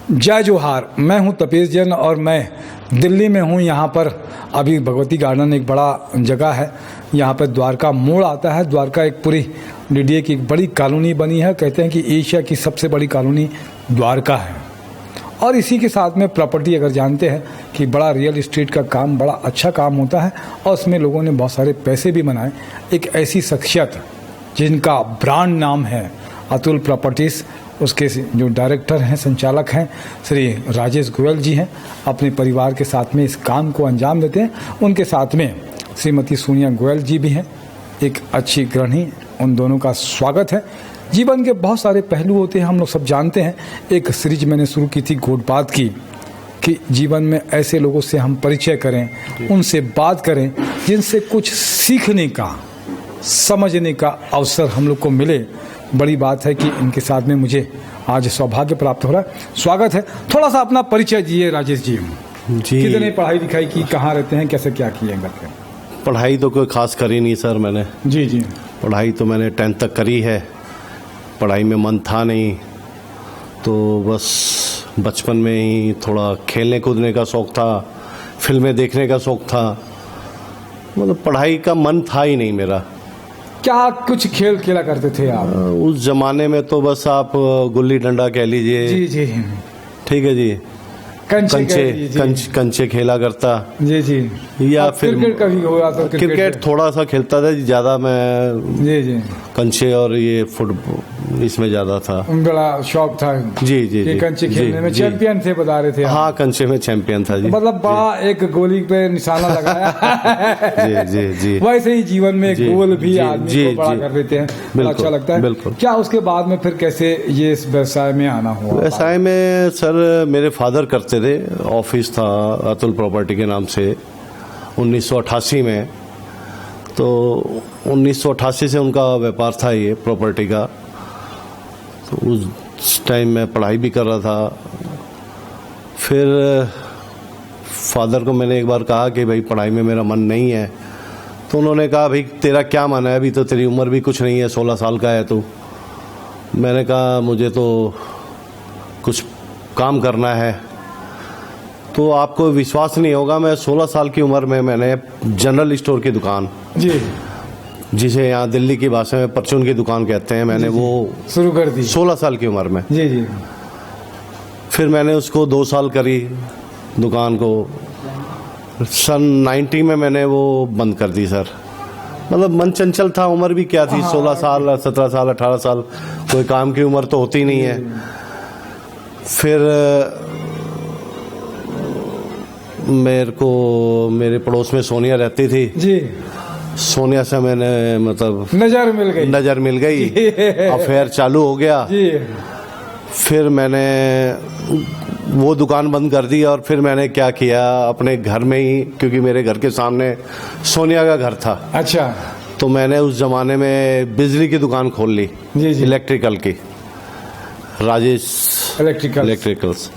जय जोहार। मैं हूं तपेश जैन और मैं दिल्ली में हूं। यहाँ पर अभी भगवती गार्डन एक बड़ा जगह है, यहाँ पर द्वारका मोड़ आता है। द्वारका एक पूरी डीडीए की एक बड़ी कॉलोनी बनी है। कहते हैं कि एशिया की सबसे बड़ी कॉलोनी द्वारका है। और इसी के साथ में प्रॉपर्टी, अगर जानते हैं कि बड़ा रियल इस्टेट का काम बड़ा अच्छा काम होता है और उसमें लोगों ने बहुत सारे पैसे भी बनाए। एक ऐसी शख्सियत जिनका ब्रांड नाम है अतुल प्रॉपर्टीज़, उसके जो डायरेक्टर हैं, संचालक हैं, श्री राजेश गोयल जी हैं, अपने परिवार के साथ में इस काम को अंजाम देते हैं। उनके साथ में श्रीमती सोनिया गोयल जी भी हैं, एक अच्छी गृहिणी। उन दोनों का स्वागत है। जीवन के बहुत सारे पहलू होते हैं, हम लोग सब जानते हैं। एक सीरीज मैंने शुरू की थी गोड बात की, कि जीवन में ऐसे लोगों से हम परिचय करें, उनसे बात करें जिनसे कुछ सीखने का, समझने का अवसर हम लोग को मिले। बड़ी बात है कि इनके साथ में मुझे आज सौभाग्य प्राप्त हो रहा है। स्वागत है। थोड़ा सा अपना परिचय दीजिए राजेश जी। कितने पढ़ाई लिखाई की, कहाँ रहते हैं, कैसे क्या किए घर पे? पढ़ाई तो कोई खास करी नहीं सर मैंने। जी। पढ़ाई तो मैंने 10th तक करी है। पढ़ाई में मन था नहीं, तो बस बचपन में ही थोड़ा खेलने कूदने का शौक़ था, फिल्में देखने का शौक़ था। मतलब पढ़ाई का मन था ही नहीं मेरा। क्या कुछ खेल खेला करते थे आप? उस जमाने में तो बस आप गुल्ली डंडा कह लीजिए। जी। ठीक है जी। कंचे खेला करता। जी। या फिर क्रिकेट का भी हुआ तो क्रिकेट थोड़ा सा खेलता था, ज़्यादा मैं जी कंचे और ये फुटबॉल इसमें ज़्यादा था। बड़ा शौक था। जी। कंचे खेलने में चैंपियन थे, बता रहे थे। हाँ, कंचे में चैंपियन था जी। मतलब बड़ा एक गोली पे निशाना लगाया। जी। वैसे ही जीवन में गोल भी आदमी को बड़ा कर देते हैं, बड़ा अच्छा लगता है। बिल्कुल। क्या उसके बाद में फिर कैसे ये इस व्यवसाय में आना हुआ? व्यवसाय में सर मेरे फादर करते थे। ऑफिस था अतुल प्रॉपर्टी के नाम से 1988 में। तो 1988 से उनका व्यापार था ये प्रॉपर्टी का। तो उस टाइम मैं पढ़ाई भी कर रहा था। फिर फादर को मैंने एक बार कहा कि भाई पढ़ाई में मेरा मन नहीं है। तो उन्होंने कहा भाई तेरा क्या मन है, अभी तो तेरी उम्र भी कुछ नहीं है, 16 साल का है तू। मैंने कहा मुझे तो कुछ काम करना है। तो आपको विश्वास नहीं होगा, मैं 16 साल की उम्र में मैंने जनरल स्टोर की दुकान, जी, जिसे यहाँ दिल्ली की भाषा में परचून की दुकान कहते हैं, मैंने वो शुरू कर दी 16 साल की उम्र में। जी। फिर मैंने उसको 2 साल करी दुकान को। सन 90 में मैंने वो बंद कर दी सर। मतलब मन चंचल था, उम्र भी क्या थी, 16 साल 17 साल 18 साल, कोई काम की उम्र तो होती नहीं है। फिर मेरे पड़ोस में सोनिया रहती थी जी। सोनिया से मैंने मतलब नजर मिल गई। अफेयर चालू हो गया जी। फिर मैंने वो दुकान बंद कर दी और फिर मैंने क्या किया, अपने घर में ही, क्योंकि मेरे घर के सामने सोनिया का घर था। अच्छा। तो मैंने उस जमाने में बिजली की दुकान खोल ली जी। इलेक्ट्रिकल की, राजेश इलेक्ट्रिकल्स।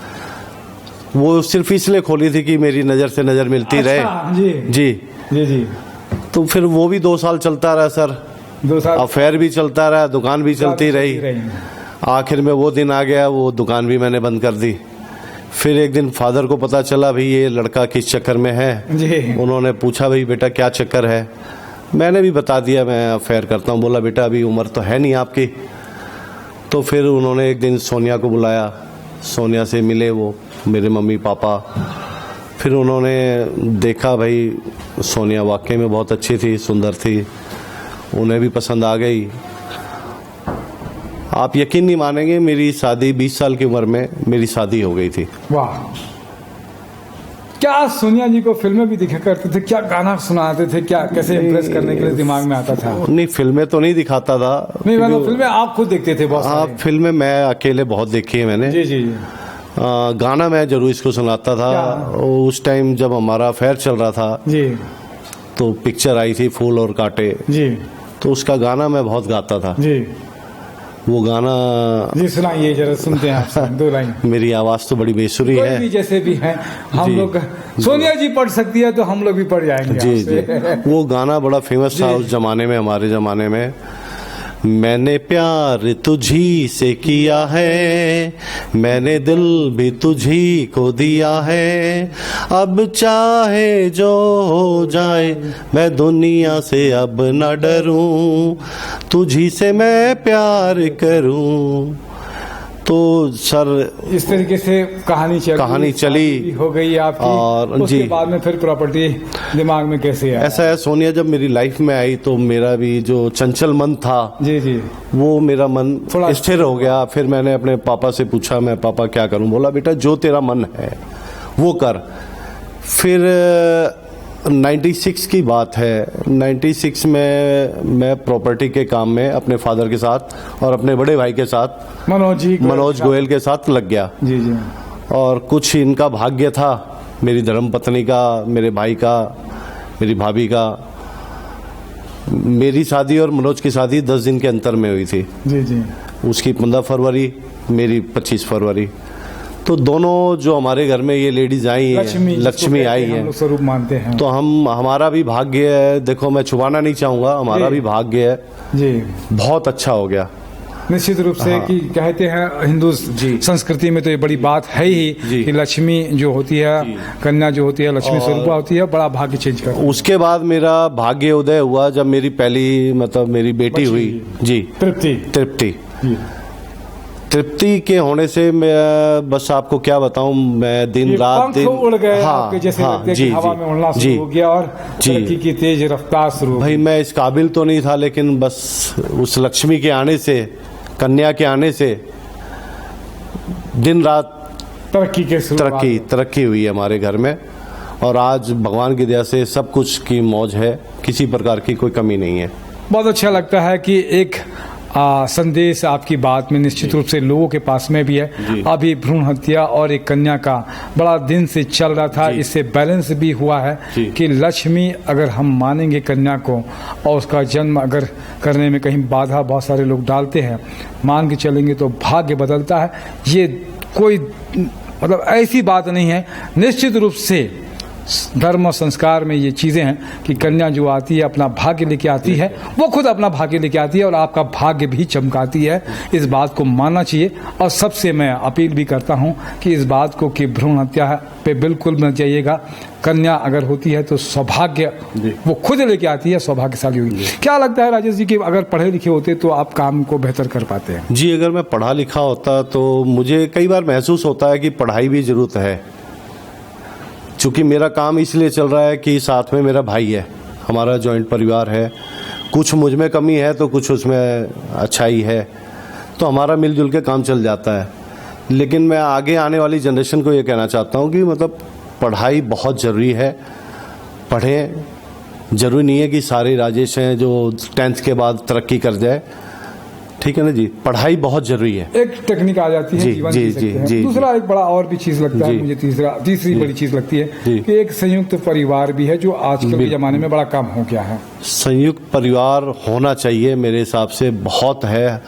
वो सिर्फ इसलिए खोली थी कि मेरी नज़र से नज़र मिलती रहे। जी। तो फिर वो भी 2 साल चलता रहा सर। 2 साल अफेयर भी चलता रहा, दुकान भी चलती रही। आखिर में वो दिन आ गया, वो दुकान भी मैंने बंद कर दी। फिर एक दिन फादर को पता चला भाई ये लड़का किस चक्कर में है जी। उन्होंने पूछा भाई बेटा क्या चक्कर है। मैंने भी बता दिया मैं अफेयर करता हूँ। बोला बेटा अभी उम्र तो है नहीं आपकी। तो फिर उन्होंने एक दिन सोनिया को बुलाया, सोनिया से मिले वो मेरे मम्मी पापा। फिर उन्होंने देखा भाई सोनिया वाकई में बहुत अच्छी थी, सुंदर थी, उन्हें भी पसंद आ गई। आप यकीन नहीं मानेंगे, मेरी शादी 20 साल की उम्र में मेरी शादी हो गई थी। वाह। क्या सोनिया जी को फिल्में भी दिखा करते थे? क्या गाना सुनाते थे? क्या कैसे इम्प्रेस करने के लिए दिमाग में आता था? नहीं, फिल्में तो नहीं दिखाता था। नहीं, मतलब फिल्में आप खुद देखते थे? बहुत हाँ, फिल्में मैं अकेले बहुत देखी है मैंने। जी। गाना मैं जरूर इसको सुनाता था। उस टाइम जब हमारा अफेयर चल रहा था जी, तो पिक्चर आई थी फूल और कांटे जी, तो उसका गाना मैं बहुत गाता था जी। वो गाना जी सुनाइए जरा, सुनते हैं आपसे 2 लाइन। मेरी आवाज तो बड़ी बेसुरी है। भी जैसे भी है हम लोग, सोनिया जी पढ़ सकती है तो हम लोग भी पढ़ जाएंगे। जी। वो गाना बड़ा फेमस था उस जमाने में, हमारे जमाने में। मैंने प्यार तुझी से किया है, मैंने दिल भी तुझी को दिया है, अब चाहे जो हो जाए मैं दुनिया से अब न डरूं, तुझी से मैं प्यार करूं। तो सर इस तरीके से कहानी चली हो गई आपकी। और उसके बाद में फिर प्रॉपर्टी दिमाग में कैसे आया? ऐसा है सोनिया, जब मेरी लाइफ में आई तो मेरा भी जो चंचल मन था जी वो मेरा मन थोड़ा स्थिर हो गया। फिर मैंने अपने पापा से पूछा, मैं पापा क्या करूं? बोला बेटा जो तेरा मन है वो कर। फिर 96 की बात है, 96 में मैं प्रॉपर्टी के काम में अपने फादर के साथ और अपने बड़े भाई के साथ मनोज गोयल के साथ लग गया। जी और कुछ इनका भाग्य था, मेरी धर्मपत्नी का, मेरे भाई का, मेरी भाभी का। मेरी शादी और मनोज की शादी 10 दिन के अंतर में हुई थी। जी उसकी 15 फरवरी, मेरी 25 फरवरी। तो दोनों जो हमारे घर में ये लेडीज आई हैं, लक्ष्मी आई हैं, स्वरूप मानते हैं। तो हमारा भी भाग्य है, देखो मैं छुपाना नहीं चाहूंगा, हमारा भी भाग्य है जी, बहुत अच्छा हो गया निश्चित रूप से। कि कहते हैं हिंदू संस्कृति में तो ये बड़ी बात है ही कि लक्ष्मी जो होती है, कन्या जो होती है, लक्ष्मी स्वरूप होती है, बड़ा भाग्य चेंज कर। उसके बाद मेरा भाग्य उदय हुआ जब मेरी पहली मेरी बेटी हुई जी, तृप्ति के होने से मैं बस आपको क्या बताऊं, मैं दिन रात उड़ गए आपके जैसे हवा में उड़ना शुरू हो गया और तरक्की की तेज रफ्तार शुरू। भाई मैं इस काबिल तो नहीं था, लेकिन बस उस लक्ष्मी के आने से, कन्या के आने से दिन रात तरक्की हुई है हमारे घर में। और आज भगवान की दया से सब कुछ की मौज है, किसी प्रकार की कोई कमी नहीं है। बहुत अच्छा लगता है कि एक संदेश आपकी बात में निश्चित रूप से लोगों के पास में भी है। अभी भ्रूण हत्या और एक कन्या का बड़ा दिन से चल रहा था, इससे बैलेंस भी हुआ है कि लक्ष्मी अगर हम मानेंगे कन्या को और उसका जन्म अगर करने में कहीं बाधा बहुत सारे लोग डालते हैं, मान के चलेंगे तो भाग्य बदलता है। ये कोई ऐसी बात नहीं है, निश्चित रूप से धर्म और संस्कार में ये चीज़ें हैं कि कन्या जो आती है अपना भाग्य लेके आती है, वो खुद अपना भाग्य लेके आती है और आपका भाग्य भी चमकाती है। इस बात को मानना चाहिए। और सबसे मैं अपील भी करता हूं कि इस बात को कि भ्रूण हत्या पे बिल्कुल मत जाइएगा। कन्या अगर होती है तो सौभाग्य वो खुद लेके आती है, सौभाग्यशाली हुई। क्या लगता है राजेश जी कि अगर पढ़े लिखे होते तो आप काम को बेहतर कर पाते हैं? जी, अगर मैं पढ़ा लिखा होता तो मुझे कई बार महसूस होता है कि पढ़ाई भी जरूरत है, क्योंकि मेरा काम इसलिए चल रहा है कि साथ में मेरा भाई है, हमारा जॉइंट परिवार है। कुछ मुझ में कमी है तो कुछ उसमें अच्छाई है, तो हमारा मिलजुल के काम चल जाता है। लेकिन मैं आगे आने वाली जनरेशन को ये कहना चाहता हूँ कि पढ़ाई बहुत ज़रूरी है। पढ़ें, ज़रूरी नहीं है कि सारे राजेश हैं जो 10th के बाद तरक्की कर जाए, ठीक है ना जी। पढ़ाई बहुत जरूरी है, एक टेक्निक आ जाती है जीवन जी, जी, जी, दूसरा एक बड़ा और भी चीज लगता है मुझे, तीसरी बड़ी चीज लगती है कि एक संयुक्त परिवार भी है जो आजकल के जमाने में बड़ा कम हो गया है। संयुक्त परिवार होना चाहिए मेरे हिसाब से, बहुत है।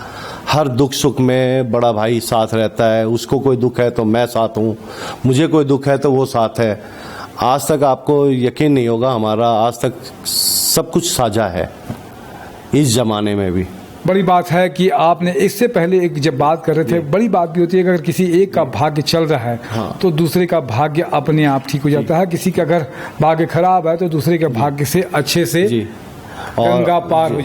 हर दुख सुख में बड़ा भाई साथ रहता है, उसको कोई दुख है तो मैं साथ हूँ, मुझे कोई दुख है तो वो साथ है। आज तक आपको यकीन नहीं होगा, हमारा आज तक सब कुछ साझा है इस जमाने में भी। बड़ी बात है कि आपने इससे पहले एक जब बात कर रहे थे, बड़ी बात भी होती है कि अगर किसी एक का भाग्य चल रहा है तो दूसरे का भाग्य अपने आप ठीक हो जाता है। किसी का अगर भाग्य खराब है तो दूसरे के भाग्य से अच्छे से गंगा पार हो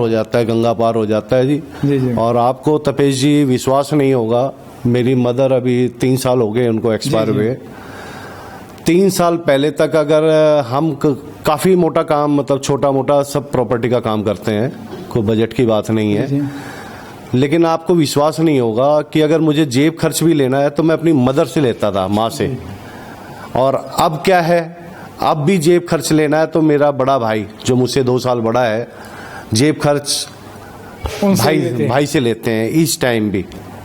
जाता है, गंगा पार हो जाता है जी। और आपको तपेश जी विश्वास नहीं होगा, मेरी मदर अभी 3 साल हो गए उनको एक्सपायर हुए। 3 साल पहले तक अगर हम काफ़ी मोटा काम छोटा मोटा सब प्रॉपर्टी का काम करते हैं, कोई बजट की बात नहीं है, लेकिन आपको विश्वास नहीं होगा कि अगर मुझे जेब खर्च भी लेना है तो मैं अपनी मदर से लेता था, माँ से। और अब क्या है, अब भी जेब खर्च लेना है तो मेरा बड़ा भाई जो मुझसे 2 साल बड़ा है, जेब खर्च भाई से लेते हैं इस टाइम भी।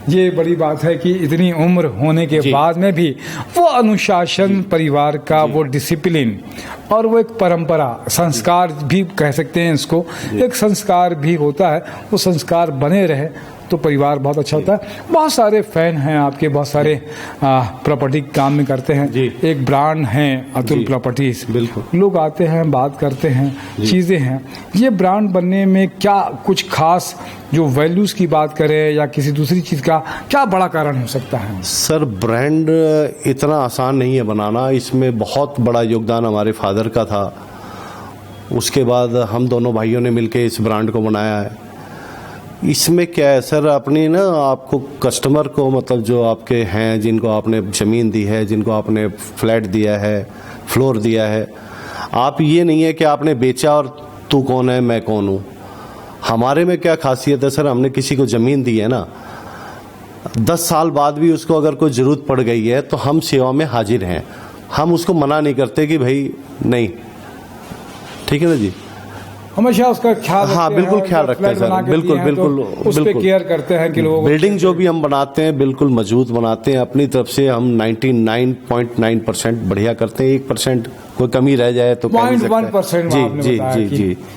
ये बड़ी बात है कि इतनी उम्र होने के बाद में भी वो अनुशासन, परिवार का वो डिसिप्लिन और वो एक परंपरा, संस्कार भी कह सकते हैं इसको, एक संस्कार भी होता है, वो संस्कार बने रहे तो परिवार बहुत अच्छा होता है। बहुत सारे फैन हैं आपके, बहुत सारे प्रॉपर्टी काम में करते हैं। एक ब्रांड है अतुल प्रॉपर्टीज, बिल्कुल लोग आते हैं, बात करते हैं, चीज़ें हैं। ये ब्रांड बनने में क्या कुछ खास जो वैल्यूज की बात करें या किसी दूसरी चीज़ का क्या बड़ा कारण हो सकता है? सर ब्रांड इतना आसान नहीं है बनाना, इसमें बहुत बड़ा योगदान हमारे फादर का था। उसके बाद हम दोनों भाइयों ने मिलकर इस ब्रांड को बनाया है। इसमें क्या है सर, अपनी ना आपको कस्टमर को, मतलब जो आपके हैं, जिनको आपने ज़मीन दी है, जिनको आपने फ्लैट दिया है, फ्लोर दिया है, आप ये नहीं है कि आपने बेचा और तू कौन है मैं कौन हूँ। हमारे में क्या खासियत है सर, हमने किसी को ज़मीन दी है ना, 10 साल बाद भी उसको अगर कोई ज़रूरत पड़ गई है तो हम सेवा में हाजिर हैं। हम उसको मना नहीं करते कि भाई नहीं, ठीक है ना जी, हमेशा उसका ख्याल, हाँ बिल्कुल ख्याल रखते हैं सर, बिल्कुल बिल्कुल उस पे केयर करते हैं कि लोगों बिल्डिंग जो भी हम बनाते हैं बिल्कुल मजबूत बनाते हैं। अपनी तरफ से हम 99.9% बढ़िया करते हैं। 1% कोई कमी रह जाए तो 0.1% जी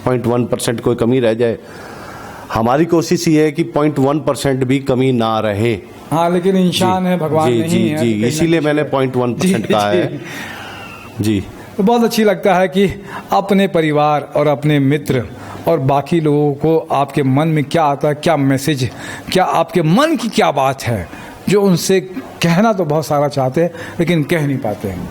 0.1% कोई कमी रह जाए, हमारी कोशिश ये है कि 0.1% भी कमी ना रहे। हाँ, लेकिन इंसान है, भगवान नहीं है। जी, इसीलिए मैंने 0.1% कहा है जी। तो बहुत अच्छी लगता है कि अपने परिवार और अपने मित्र और बाकी लोगों को आपके मन में क्या आता है, क्या मैसेज, क्या आपके मन की क्या बात है जो उनसे कहना तो बहुत सारा चाहते हैं लेकिन कह नहीं पाते हैं।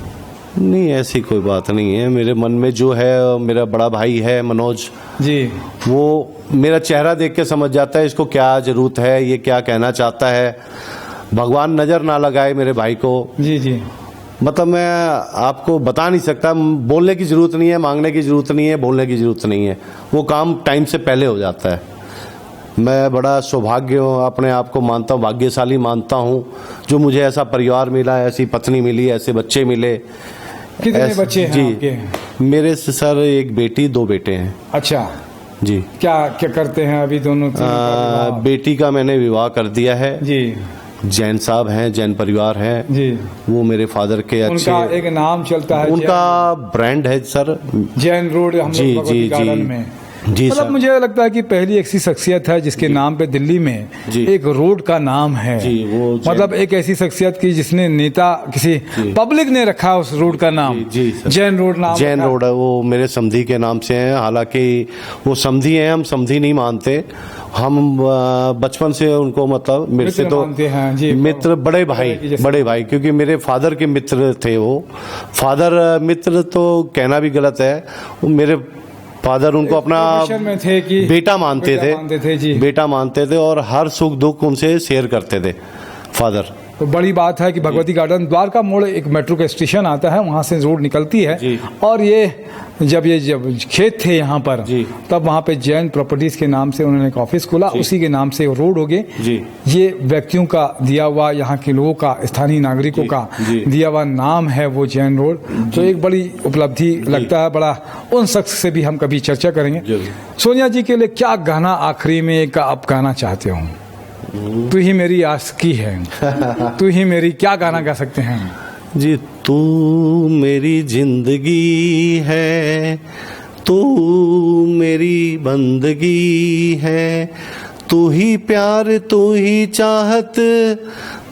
नहीं, ऐसी कोई बात नहीं है। मेरे मन में जो है, मेरा बड़ा भाई है मनोज जी, वो मेरा चेहरा देख के समझ जाता है इसको क्या ज़रूरत है, ये क्या कहना चाहता है। भगवान नज़र ना लगाए मेरे भाई को। जी, मतलब मैं आपको बता नहीं सकता। बोलने की ज़रूरत नहीं है, मांगने की ज़रूरत नहीं है, बोलने की ज़रूरत नहीं है, वो काम टाइम से पहले हो जाता है। मैं बड़ा सौभाग्य अपने आप को मानता हूँ, भाग्यशाली मानता हूँ जो मुझे ऐसा परिवार मिला, ऐसी पत्नी मिली, ऐसे बच्चे मिले। कितने बच्चे हैं जी आपके? मेरे सर एक बेटी 2 बेटे हैं। अच्छा जी, क्या क्या करते हैं अभी दोनों? बेटी का मैंने विवाह कर दिया है जी। जैन साहब हैं, जैन परिवार है जी, वो मेरे फादर के अच्छे, उनका एक नाम चलता है, उनका ब्रांड है सर जैन रोड, हम जी लोग जी गार्डन में। जी मतलब मुझे लगता है कि पहली ऐसी शख्सियत है जिसके नाम पे दिल्ली में एक रोड का नाम है जी। वो मतलब एक ऐसी शख्सियत की जिसने नेता किसी पब्लिक ने रखा उस रोड का नाम जी जैन रोड नाम, जैन रोड है। वो मेरे समधी के नाम से है, हालांकि वो समधी हैं, हम समधी नहीं मानते। हम बचपन से उनको, मतलब मेरे से तो मित्र, बड़े भाई, क्योंकि मेरे फादर के मित्र थे वो। फादर मित्र तो कहना भी गलत है, वो मेरे फादर उनको अपना में थे कि बेटा मानते थे, बेटा मानते थे और हर सुख दुख उनसे शेयर करते थे फादर। तो बड़ी बात है कि भगवती गार्डन द्वारका मोड़ एक मेट्रो का स्टेशन आता है, वहाँ से रोड निकलती है और ये जब खेत थे यहाँ पर तब वहाँ पे जैन प्रॉपर्टीज के नाम से उन्होंने एक ऑफिस खोला, उसी के नाम से रोड हो गए। ये व्यक्तियों का दिया हुआ, यहाँ के लोगों का, स्थानीय नागरिकों का दिया हुआ नाम है वो जैन रोड। तो एक बड़ी उपलब्धि लगता है, बड़ा। उन शख्स से भी हम कभी चर्चा करेंगे। सोनिया जी के लिए क्या गाना आखिरी में एक आप गाना चाहते हो? तू ही मेरी आशिकी है, तू ही मेरी, क्या गाना गा सकते हैं जी? तू मेरी जिंदगी है, तू मेरी बंदगी है, तू ही प्यार, तू ही चाहत,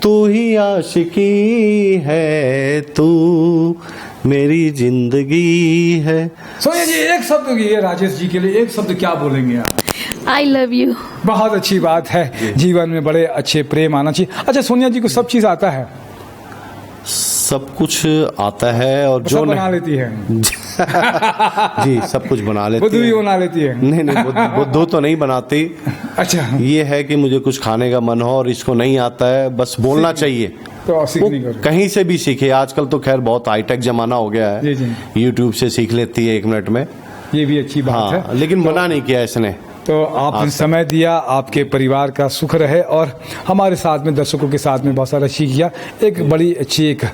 तू ही आशिकी है, तू मेरी जिंदगी है। सोनिया जी, एक शब्द ये राजेश जी के लिए एक शब्द क्या बोलेंगे आप? I love you। बहुत अच्छी बात है, जीवन में बड़े अच्छे प्रेम आना चाहिए। अच्छा, सोनिया जी को सब चीज आता है? सब कुछ आता है और जो बना लेती है जी, सब कुछ बना लेती है। बुद्धू भी बना लेती है? नहीं, बुद्धू तो नहीं बनाती। अच्छा, ये है कि मुझे कुछ खाने का मन हो और इसको नहीं आता है, बस बोलना चाहिए तो कहीं से भी सीखे। आजकल तो खैर बहुत हाईटेक जमाना हो गया है, यूट्यूब से सीख लेती है 1 मिनट में। ये भी अच्छी बात है, लेकिन मना नहीं किया इसने। तो आपने समय दिया, आपके परिवार का सुख रहे और हमारे साथ में, दर्शकों के साथ में बहुत सारा सीख किया। एक बड़ी अच्छी एक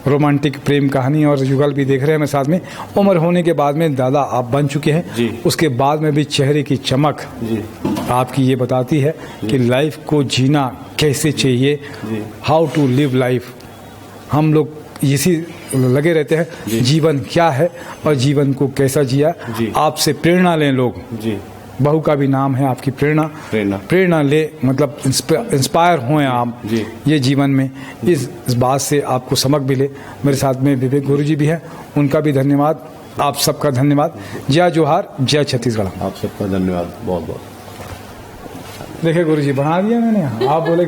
रोमांटिक प्रेम कहानी और युगल भी देख रहे हैं मैं साथ में। उम्र होने के बाद में दादा आप बन चुके हैं, उसके बाद में भी चेहरे की चमक आपकी ये बताती है कि लाइफ को जीना कैसे चाहिए, हाउ टू लिव लाइफ। हम लोग इसी लगे रहते हैं, जीवन क्या है और जीवन को कैसा जिया। आपसे प्रेरणा लें लोग, बहू का भी नाम है आपकी प्रेरणा ले, मतलब इंस्पायर हुए आप जी। ये जीवन में, इस बात से आपको समक भी ले। मेरे साथ में विवेक गुरुजी भी हैं, उनका भी धन्यवाद, आप सबका धन्यवाद। जय जोहार, जय छत्तीसगढ़। आप सबका धन्यवाद बहुत बहुत। देखिए गुरुजी, बना दिया मैंने, आप बोले